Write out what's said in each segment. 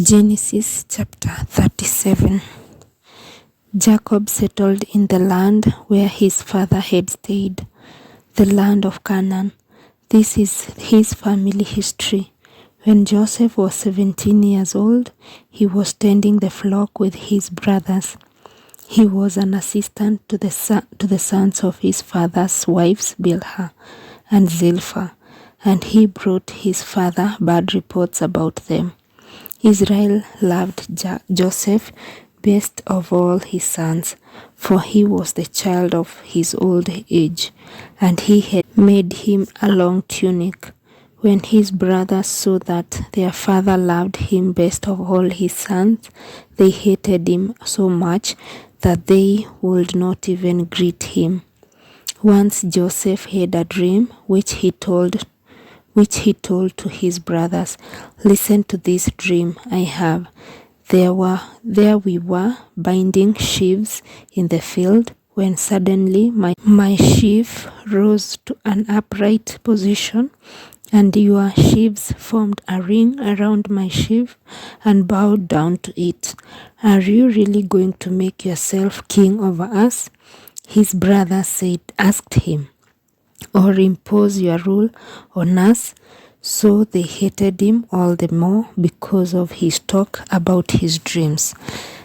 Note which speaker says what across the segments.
Speaker 1: Genesis chapter 37. Jacob settled in the land where his father had stayed, the land of Canaan. This is his family history. When Joseph was 17 years old, he was tending the flock with his brothers. He was an assistant to the sons of his father's wives, Bilhah and Zilpah, and he brought his father bad reports about them. Israel loved Joseph best of all his sons, for he was the child of his old age, and he had made him a long tunic. When his brothers saw that their father loved him best of all his sons, they hated him so much that they would not even greet him. Once Joseph had a dream which he told to his brothers. Listen to this dream I have. There we were binding sheaves in the field, when suddenly my sheaf rose to an upright position, and your sheaves formed a ring around my sheaf and bowed down to it. Are you really going to make yourself king over us? His brothers asked him, or impose your rule on us? So they hated him all the more because of his talk about his dreams.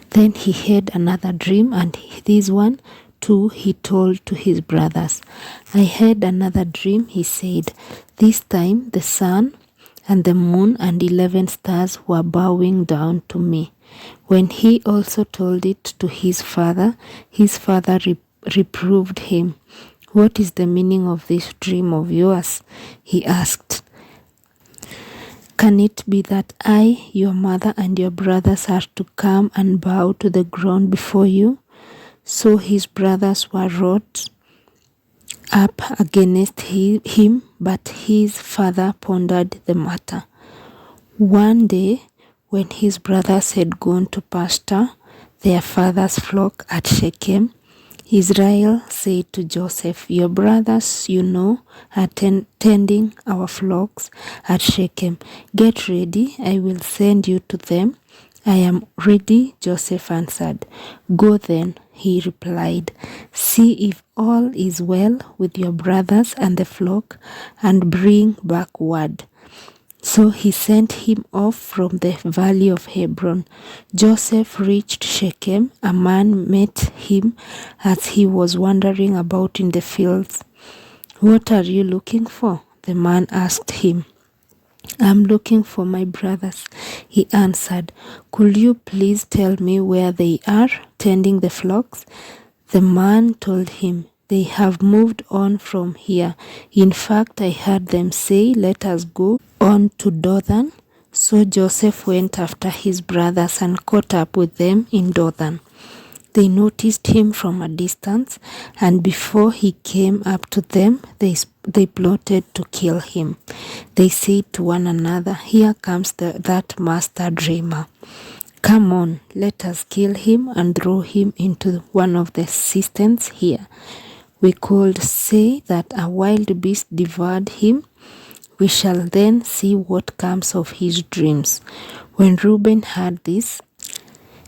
Speaker 1: Then he had another dream, and this one too he told to his brothers. I had another dream, he said. This time the sun and the moon and 11 stars were bowing down to me. When he also told it to his father reproved him. What is the meaning of this dream of yours? He asked. Can it be that I, your mother, and your brothers are to come and bow to the ground before you? So his brothers were wrought up against him, but his father pondered the matter. One day, when his brothers had gone to pasture their father's flock at Shechem, Israel said to Joseph, your brothers, are tending our flocks at Shechem. Get ready, I will send you to them. I am ready, Joseph answered. Go then, he replied. See if all is well with your brothers and the flock, and bring back word. So he sent him off from the valley of Hebron. Joseph reached Shechem. A man met him as he was wandering about in the fields. What are you looking for? The man asked him. I'm looking for my brothers, he answered. Could you please tell me where they are, tending the flocks? The man told him, they have moved on from here. In fact, I heard them say, let us go on to Dothan. So Joseph went after his brothers and caught up with them in Dothan. They noticed him from a distance, and before he came up to them, they plotted to kill him. They said to one another, here comes that master dreamer. Come on, let us kill him and throw him into one of the cisterns here. We could say that a wild beast devoured him. We shall then see what comes of his dreams. When Reuben heard this,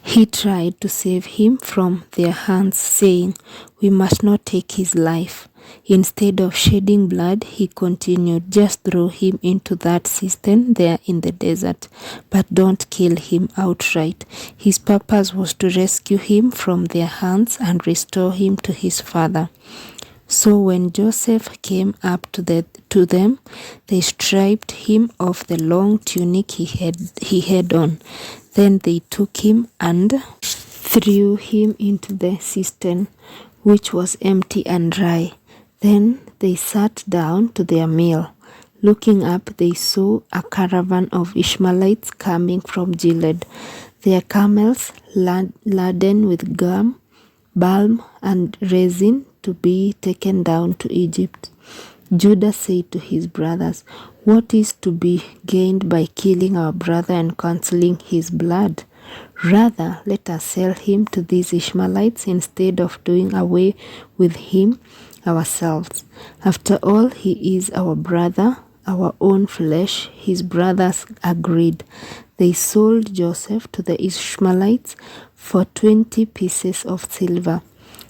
Speaker 1: he tried to save him from their hands, saying, we must not take his life. Instead of shedding blood, he continued, just throw him into that cistern there in the desert, but don't kill him outright. His purpose was to rescue him from their hands and restore him to his father. So when Joseph came up to them, they stripped him of the long tunic he had on. Then they took him and threw him into the cistern, which was empty and dry. Then they sat down to their meal. Looking up, they saw a caravan of Ishmaelites coming from Gilead, their camels laden with gum, balm, and resin to be taken down to Egypt. Judah said to his brothers, what is to be gained by killing our brother and cancelling his blood? Rather, let us sell him to these Ishmaelites instead of doing away with him ourselves. After all, he is our brother, our own flesh, his brothers agreed. They sold Joseph to the Ishmaelites for 20 pieces of silver.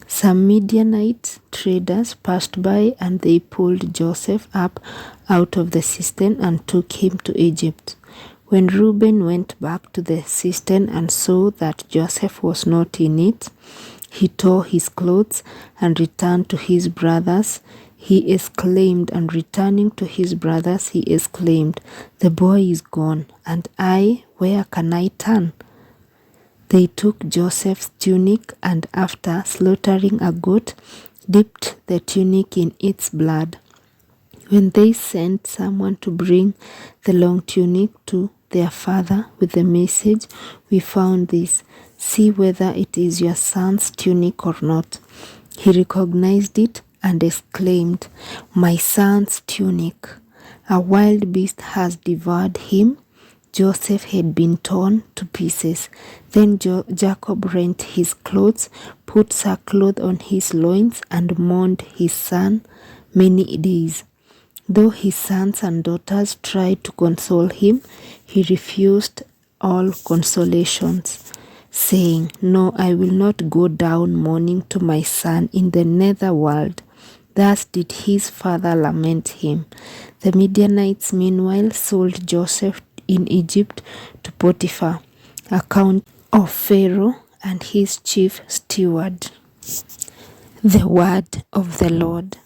Speaker 1: Some Midianite traders passed by, and they pulled Joseph up out of the cistern and took him to Egypt. When Reuben went back to the cistern and saw that Joseph was not in it, he tore his clothes and returned to his brothers. He exclaimed, and returning to his brothers, he exclaimed, "The boy is gone, and I, where can I turn?" They took Joseph's tunic, and after slaughtering a goat, dipped the tunic in its blood. When they sent someone to bring the long tunic to their father with the message, "We found this. See whether it is your son's tunic or not." He recognized it and exclaimed, "My son's tunic. A wild beast has devoured him." Joseph had been torn to pieces. Then Jacob rent his clothes, put sackcloth on his loins, and mourned his son many days. Though his sons and daughters tried to console him, he refused all consolations, saying, "No, I will not go down mourning to my son in the nether world." Thus did his father lament him. The Midianites meanwhile sold Joseph in Egypt to Potiphar, account of Pharaoh and his chief steward. The word of the Lord.